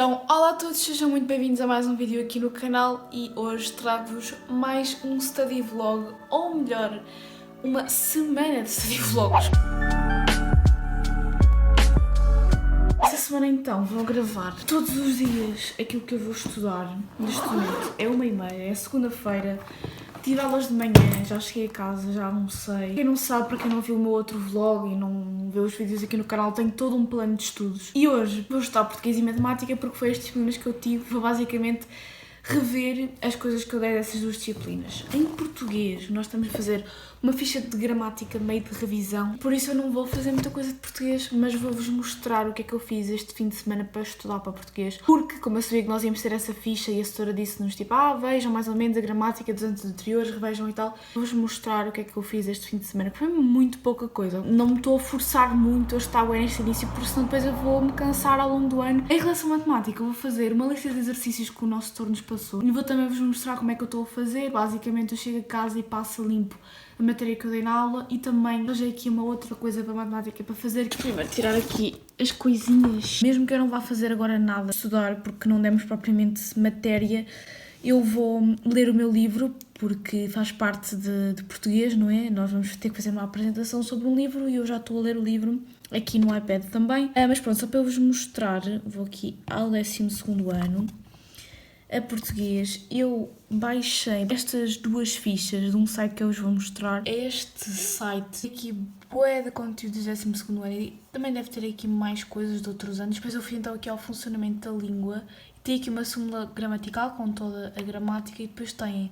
Então, olá a todos, sejam muito bem-vindos a mais um vídeo aqui no canal e hoje trago-vos mais um study vlog, ou melhor, uma semana de study vlogs. Esta semana então vou gravar todos os dias aquilo que eu vou estudar neste momento. É 1h30, é segunda-feira, tive aulas de manhã, já cheguei a casa, já almocei. Quem não sabe, para quem não viu o meu outro vlog e não vê os vídeos aqui no canal, tenho todo um plano de estudos. E hoje vou estudar português e matemática porque foi as disciplinas que eu tive. Vou basicamente rever as coisas que eu dei dessas duas disciplinas. Em português, nós estamos a fazer uma ficha de gramática meio de revisão, por isso eu não vou fazer muita coisa de português, mas vou-vos mostrar o que é que eu fiz este fim de semana para estudar para português, porque como eu sabia que nós íamos ter essa ficha e a setora disse-nos tipo, vejam mais ou menos a gramática dos anos anteriores, revejam e tal, vou-vos mostrar o que é que eu fiz este fim de semana, que foi muito pouca coisa. Não me estou a forçar muito a estar bem neste início, porque senão depois eu vou-me cansar ao longo do ano. Em relação à matemática, eu vou fazer uma lista de exercícios que o nosso setor nos passou e vou também vos mostrar como é que eu estou a fazer. Basicamente eu chego a casa e passo a limpo a matéria que eu dei na aula e também hoje aqui uma outra coisa para matemática para fazer, que primeiro tirar aqui as coisinhas. Mesmo que eu não vá fazer agora nada, estudar, porque não demos propriamente matéria, eu vou ler o meu livro, porque faz parte de português, não é? Nós vamos ter que fazer uma apresentação sobre um livro e eu já estou a ler o livro aqui no iPad também. Mas pronto, só para eu vos mostrar, vou aqui ao 12º ano. A português, eu baixei estas duas fichas de um site que eu vos vou mostrar. Este site tem aqui bué de conteúdo do 12º ano e também deve ter aqui mais coisas de outros anos. Depois eu fui então aqui ao funcionamento da língua. Tem aqui uma súmula gramatical com toda a gramática e depois tem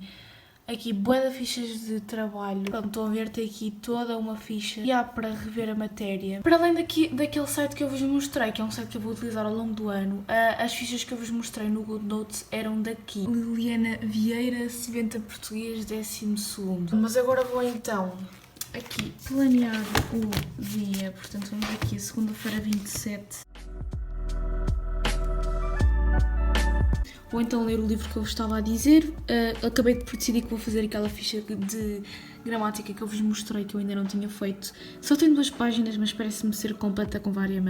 aqui bué de fichas de trabalho. Pronto, estão a ver, tem aqui toda uma ficha e há para rever a matéria. Para além daquele site que eu vos mostrei, que é um site que eu vou utilizar ao longo do ano, as fichas que eu vos mostrei no Good Notes eram daqui. Liliana Vieira, Seventa Português, 12º. Mas agora vou então aqui planear o dia, portanto vamos aqui, segunda-feira 27. Vou então ler o livro que eu vos estava a dizer. Acabei de decidir que vou fazer aquela ficha de gramática que eu vos mostrei, que eu ainda não tinha feito. Só tem 2 páginas, mas parece-me ser completa com várias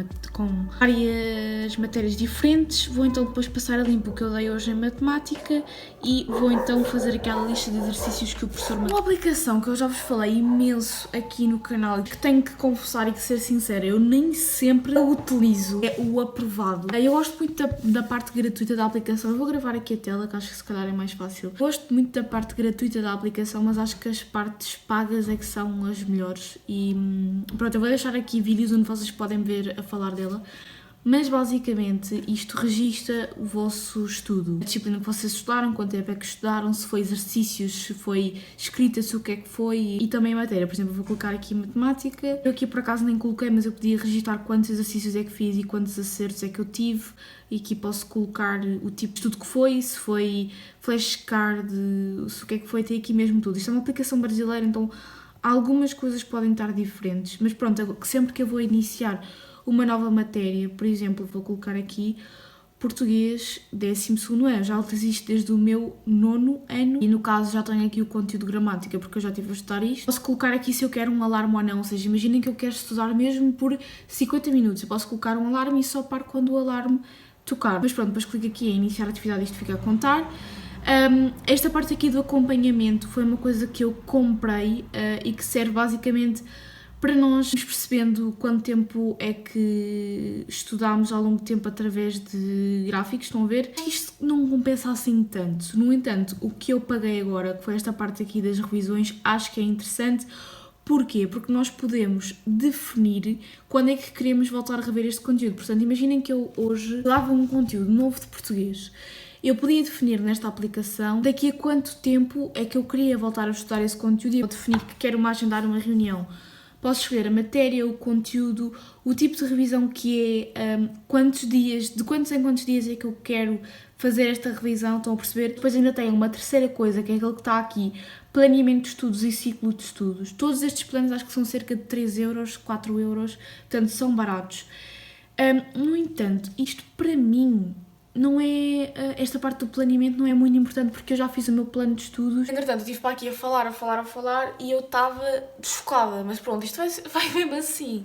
matérias diferentes. Vou então depois passar a limpo o que eu dei hoje em matemática e vou então fazer aquela lista de exercícios que o professor me... Uma aplicação que eu já vos falei imenso aqui no canal e que tenho que confessar e que ser sincera, eu nem sempre a utilizo, é o aprovado. Eu gosto muito da parte gratuita da aplicação. Eu vou gravar aqui a tela, que acho que se calhar é mais fácil. Gosto muito da parte gratuita da aplicação, mas acho que as partes pagas é que são as melhores. E pronto, eu vou deixar aqui vídeos onde vocês podem ver a falar dela. Mas basicamente isto registra o vosso estudo. A disciplina que vocês estudaram, quanto tempo é que estudaram, se foi exercícios, se foi escrita, se o que é que foi e também a matéria. Por exemplo, eu vou colocar aqui matemática. Eu aqui por acaso nem coloquei, mas eu podia registrar quantos exercícios é que fiz e quantos acertos é que eu tive. E aqui posso colocar o tipo de estudo que foi, se foi flashcard, se o que é que foi, tem aqui mesmo tudo. Isto é uma aplicação brasileira, então algumas coisas podem estar diferentes. Mas pronto, sempre que eu vou iniciar uma nova matéria, por exemplo, vou colocar aqui português 12º ano, já existe desde o meu 9º ano e no caso já tenho aqui o conteúdo de gramática porque eu já estive a estudar isto. Posso colocar aqui se eu quero um alarme ou não, ou seja, imaginem que eu quero estudar mesmo por 50 minutos, eu posso colocar um alarme e só paro quando o alarme tocar. Mas pronto, depois clico aqui em iniciar a atividade e isto fica a contar. Esta parte aqui do acompanhamento foi uma coisa que eu comprei e que serve basicamente para nós percebendo quanto tempo é que estudámos ao longo do tempo através de gráficos, estão a ver? Isto não compensa assim tanto. No entanto, o que eu paguei agora, que foi esta parte aqui das revisões, acho que é interessante. Porquê? Porque nós podemos definir quando é que queremos voltar a rever este conteúdo. Portanto, imaginem que eu hoje dava um conteúdo novo de português. Eu podia definir nesta aplicação daqui a quanto tempo é que eu queria voltar a estudar esse conteúdo e eu definir que quero agendar uma reunião. Posso escolher a matéria, o conteúdo, o tipo de revisão que é, de quantos em quantos dias é que eu quero fazer esta revisão, estão a perceber? Depois ainda tem uma terceira coisa, que é aquele que está aqui, planeamento de estudos e ciclo de estudos. Todos estes planos acho que são cerca de 3€, 4€, portanto são baratos. No entanto, isto para mim não é, esta parte do planeamento não é muito importante porque eu já fiz o meu plano de estudos. Entretanto, eu estive para aqui a falar e eu estava chocada, mas pronto, isto vai mesmo assim.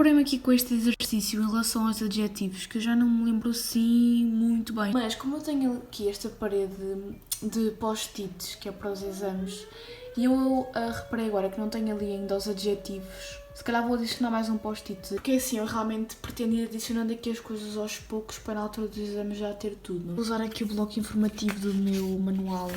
Deparei-me aqui com este exercício em relação aos adjetivos, que eu já não me lembro assim muito bem. Mas como eu tenho aqui esta parede de post-its, que é para os exames, e eu reparei agora que não tenho ali ainda os adjetivos, se calhar vou adicionar mais um post-it, porque assim eu realmente pretendo ir adicionando aqui as coisas aos poucos para na altura dos exames já ter tudo. Vou usar aqui o bloco informativo do meu manual.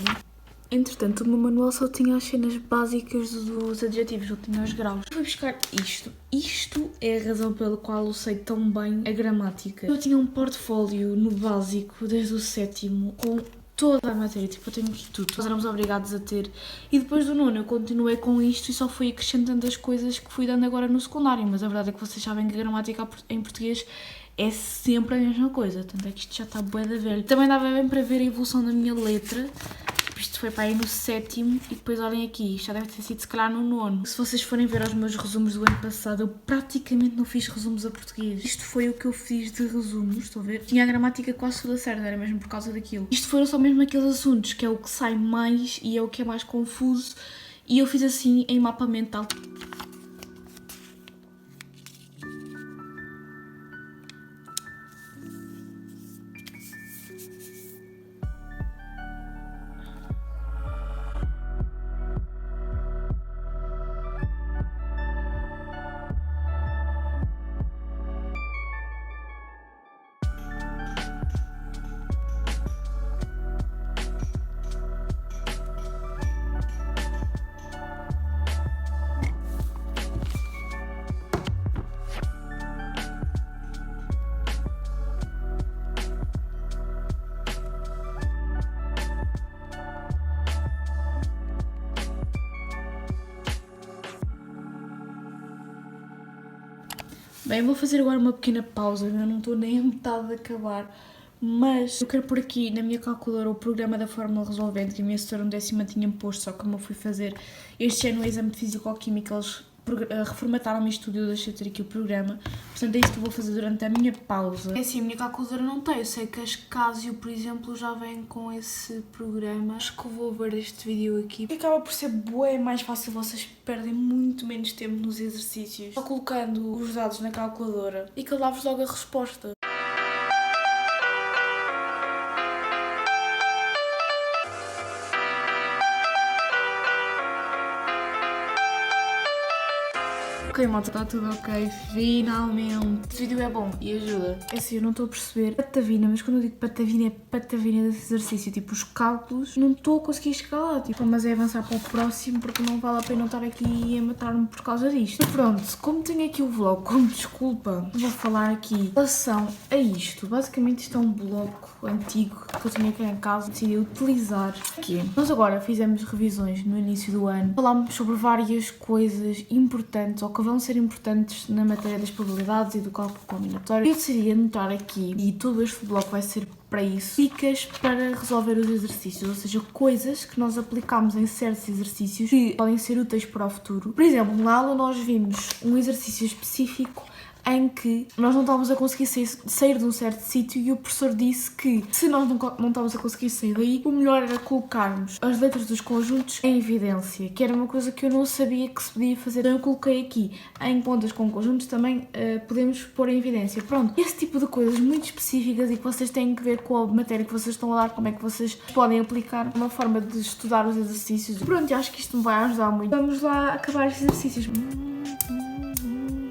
Entretanto, o meu manual só tinha as cenas básicas dos adjetivos, não tinha os graus. Vou buscar isto. Isto é a razão pela qual eu sei tão bem a gramática. Eu tinha um portfólio no básico, desde o 7º, com toda a matéria, tipo, eu tenho aqui tudo. Nós éramos obrigados a ter. E depois do 9º eu continuei com isto e só fui acrescentando as coisas que fui dando agora no secundário. Mas a verdade é que vocês sabem que a gramática em português é sempre a mesma coisa. Tanto é que isto já está bué da velho. Também dava bem para ver a evolução da minha letra. Isto foi para aí no 7º e depois olhem aqui, isto já deve ter sido se calhar no 9º. Se vocês forem ver os meus resumos do ano passado, eu praticamente não fiz resumos a português. Isto foi o que eu fiz de resumos, estão a ver? Tinha a gramática quase toda certa, era mesmo por causa daquilo. Isto foram só mesmo aqueles assuntos que é o que sai mais e é o que é mais confuso e eu fiz assim em mapa mental. Bem, vou fazer agora uma pequena pausa, eu não estou nem a metade de acabar, mas eu quero pôr aqui na minha calculadora o programa da fórmula resolvente que a minha setora no 10º tinha-me posto, só que como eu fui fazer este ano o exame de Físico-Química, eles reformataram-me isto tudo e eu deixei de ter aqui o programa, portanto é isso que eu vou fazer durante a minha pausa. É assim, a minha calculadora não tem, eu sei que as Casio, por exemplo, já vem com esse programa. Acho que eu vou ver este vídeo aqui, porque acaba por ser bué mais fácil, vocês perdem muito menos tempo nos exercícios, só colocando os dados na calculadora e que ele dá-vos logo a resposta. Ok, malta, está tudo ok, finalmente. Este vídeo é bom e ajuda. É assim, eu não estou a perceber patavina, mas quando eu digo patavina, é patavina desse exercício. Tipo, os cálculos, não estou a conseguir chegar lá. Tipo, mas é avançar para o próximo porque não vale a pena estar aqui a matar-me por causa disto. E pronto, como tenho aqui o vlog como desculpa, vou falar aqui em relação a isto. Basicamente isto é um bloco antigo que eu tinha aqui em casa e decidi utilizar aqui. Nós agora fizemos revisões no início do ano. Falámos sobre várias coisas importantes ou que vão ser importantes na matéria das probabilidades e do cálculo combinatório. Eu decidi anotar aqui, e todo este bloco vai ser para isso, dicas para resolver os exercícios, ou seja, coisas que nós aplicamos em certos exercícios que podem ser úteis para o futuro. Por exemplo, na aula nós vimos um exercício específico em que nós não estávamos a conseguir sair de um certo sítio e o professor disse que se nós não estávamos a conseguir sair daí, o melhor era colocarmos as letras dos conjuntos em evidência, que era uma coisa que eu não sabia que se podia fazer. Então eu coloquei aqui, em contas com conjuntos também podemos pôr em evidência. Pronto, esse tipo de coisas muito específicas e que vocês têm que ver com a matéria que vocês estão a dar, como é que vocês podem aplicar uma forma de estudar os exercícios. Pronto, eu acho que isto me vai ajudar muito. Vamos lá acabar estes exercícios.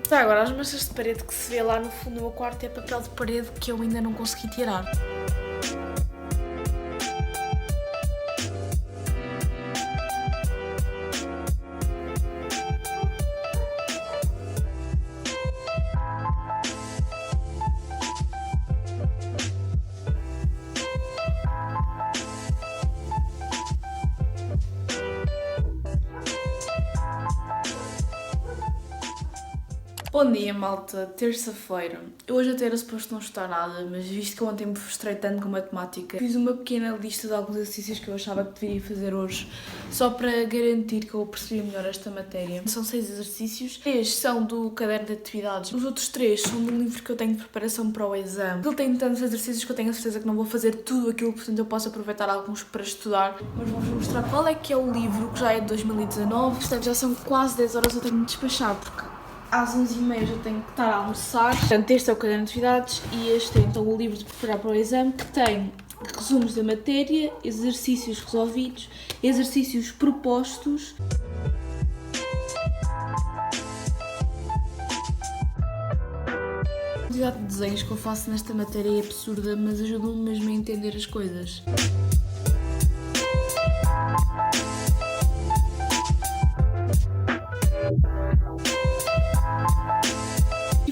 Tá, agora as maçãs de parede que se vê lá no fundo do meu quarto é papel de parede que eu ainda não consegui tirar. Bom dia, malta, terça-feira. Eu hoje até era suposto não estudar nada, mas visto que eu ontem me frustrei tanto com matemática, fiz uma pequena lista de alguns exercícios que eu achava que deveria fazer hoje, só para garantir que eu percebia melhor esta matéria. São 6 exercícios, 3 são do caderno de atividades, os outros 3 são do livro que eu tenho de preparação para o exame. Ele tem tantos exercícios que eu tenho a certeza que não vou fazer tudo aquilo, portanto eu posso aproveitar alguns para estudar, mas vou-vos mostrar qual é que é o livro, que já é de 2019, portanto já são quase 10 horas, eu tenho de despachar, porque às 11h30 já tenho que estar a almoçar. Portanto, este é o caderno de atividades e este é então o livro de preparar para o exame, que tem resumos da matéria, exercícios resolvidos, exercícios propostos. A quantidade de desenhos que eu faço nesta matéria é absurda, mas ajuda-me mesmo a entender as coisas.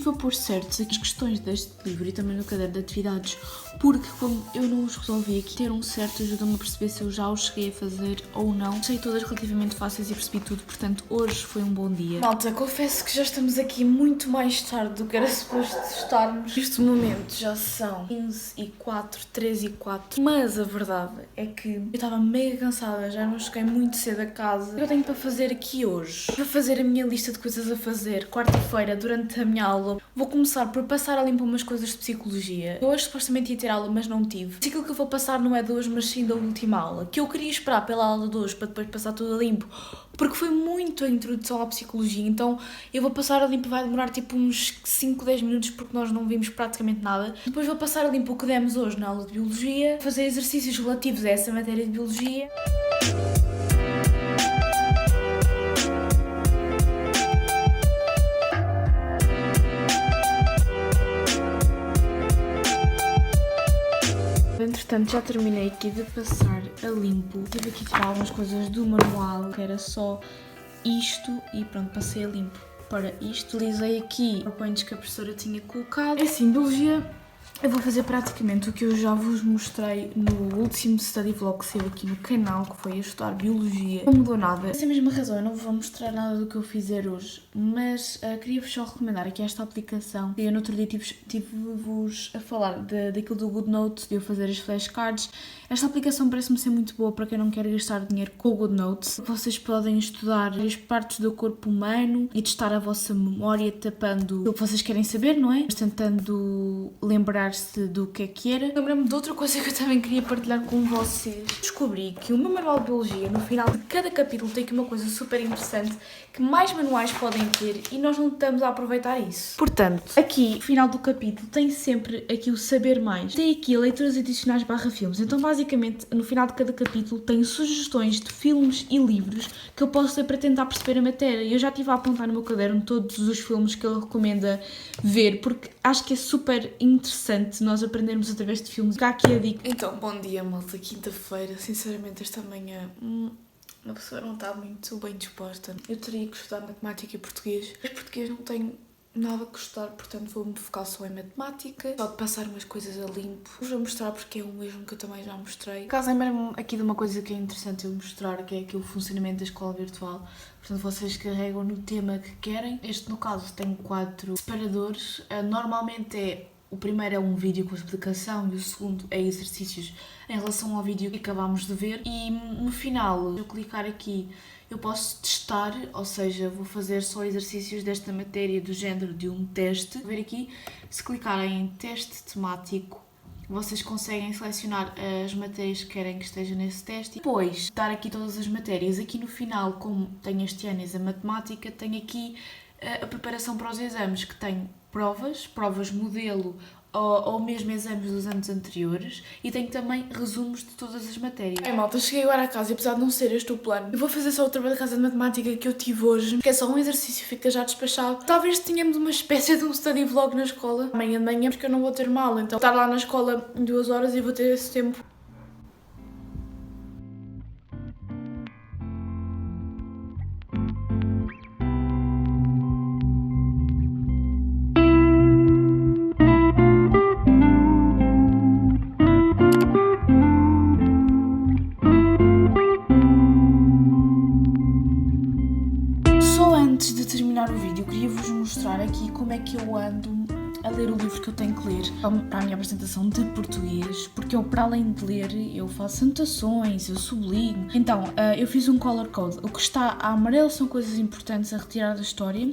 Vou pôr certos aqui as questões deste livro e também no caderno de atividades, porque como eu não os resolvi aqui, ter um certo ajuda-me a perceber se eu já os cheguei a fazer ou não. Sei todas relativamente fáceis e percebi tudo, portanto hoje foi um bom dia. Malta, confesso que já estamos aqui muito mais tarde do que era suposto estarmos. Neste momento já são 15h04, 13h04, mas a verdade é que eu estava mega cansada, já não cheguei muito cedo a casa. O que eu tenho para fazer aqui hoje? Para fazer a minha lista de coisas a fazer, quarta-feira, durante a minha aula, vou começar por passar a limpo umas coisas de psicologia. Eu hoje supostamente ia ter aula, mas não tive. Aquilo que eu vou passar não é de hoje, mas sim da última aula, que eu queria esperar pela aula de hoje para depois passar tudo a limpo, porque foi muito a introdução à psicologia, então eu vou passar a limpo, vai demorar tipo uns 5, 10 minutos, porque nós não vimos praticamente nada. Depois vou passar a limpo o que demos hoje na aula de biologia, fazer exercícios relativos a essa matéria de biologia. Entretanto, já terminei aqui de passar a limpo. Tive aqui a tirar algumas coisas do manual, que era só isto, e pronto, passei a limpo para isto. Utilizei aqui PowerPoints que a professora tinha colocado. É assim, biologia, eu vou fazer praticamente o que eu já vos mostrei no último study vlog que saiu aqui no canal, que foi a estudar biologia. Não mudou nada. Por essa mesma razão, eu não vou mostrar nada do que eu fizer hoje, mas queria-vos só recomendar aqui esta aplicação. Eu no outro dia tive-vos a falar daquilo do GoodNotes, de eu fazer as flashcards. Esta aplicação parece-me ser muito boa para quem não quer gastar dinheiro com o GoodNotes. Vocês podem estudar as partes do corpo humano e testar a vossa memória, tapando o que vocês querem saber, não é? Mas tentando lembrar-se do que era. Lembrei-me de outra coisa que eu também queria partilhar com vocês. Descobri que o meu manual de biologia, no final de cada capítulo, tem aqui uma coisa super interessante, que mais manuais podem ter e nós não estamos a aproveitar isso. Portanto, aqui, no final do capítulo, tem sempre aqui o saber mais. Tem aqui leituras adicionais / filmes. Então, basicamente, no final de cada capítulo, tem sugestões de filmes e livros que eu posso ler para tentar perceber a matéria. Eu já estive a apontar no meu caderno todos os filmes que ele recomenda ver, porque acho que é super interessante nós aprendermos através de filmes. Cá aqui a dica. Então, bom dia, malta. Quinta-feira. Sinceramente, esta manhã a pessoa não está muito bem disposta. Eu teria que estudar matemática e português. Mas português não tenho nada que estudar, portanto vou-me focar só em matemática. Só de passar umas coisas a limpo. Vou mostrar porque é o mesmo que eu também já mostrei. Por acaso lembrei-me aqui de uma coisa que é interessante eu mostrar, que é aqui o funcionamento da escola virtual. Portanto, vocês carregam no tema que querem. Este, no caso, tem 4 separadores. Normalmente o primeiro é um vídeo com explicação e o segundo é exercícios em relação ao vídeo que acabámos de ver. E no final, se eu clicar aqui, eu posso testar, ou seja, vou fazer só exercícios desta matéria do género de um teste. Vou ver aqui, se clicarem em teste temático, vocês conseguem selecionar as matérias que querem que esteja nesse teste. Depois, dar aqui todas as matérias. Aqui no final, como tem este ano a matemática, tem aqui a preparação para os exames, que tem provas modelo ou mesmo exames dos anos anteriores, e tenho também resumos de todas as matérias. Malta, cheguei agora a casa e apesar de não ser este o plano, eu vou fazer só o trabalho de casa de matemática que eu tive hoje, que é só um exercício, fica já despachado. Talvez tenhamos uma espécie de um study vlog na escola amanhã de manhã, porque eu não vou ter mal, então estar lá na escola em 2 horas e vou ter esse tempo. Antes de terminar o vídeo, queria-vos mostrar aqui como é que eu ando a ler o livro que eu tenho que ler para a minha apresentação de português, porque eu, para além de ler, eu faço anotações, eu sublinho. Então, eu fiz um color code. O que está a amarelo são coisas importantes a retirar da história,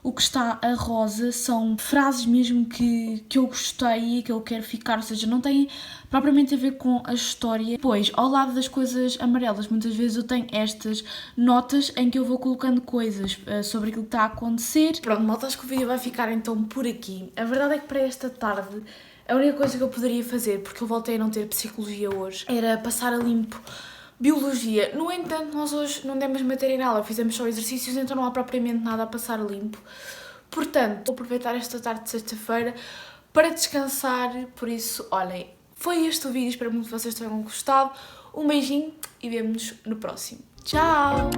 o que está a rosa são frases mesmo que eu gostei e que eu quero ficar, ou seja, não tem propriamente a ver com a história. Depois, ao lado das coisas amarelas, muitas vezes eu tenho estas notas em que eu vou colocando coisas sobre aquilo que está a acontecer. Pronto, malta, acho que o vídeo vai ficar então por aqui. A verdade é que para esta tarde, a única coisa que eu poderia fazer, porque eu voltei a não ter psicologia hoje, era passar a limpo biologia. No entanto, nós hoje não demos matéria nela, fizemos só exercícios, então não há propriamente nada a passar a limpo. Portanto, vou aproveitar esta tarde de sexta-feira para descansar. Por isso, olhem, foi este o vídeo, espero muito que vocês tenham gostado. Um beijinho e vemo-nos no próximo. Tchau!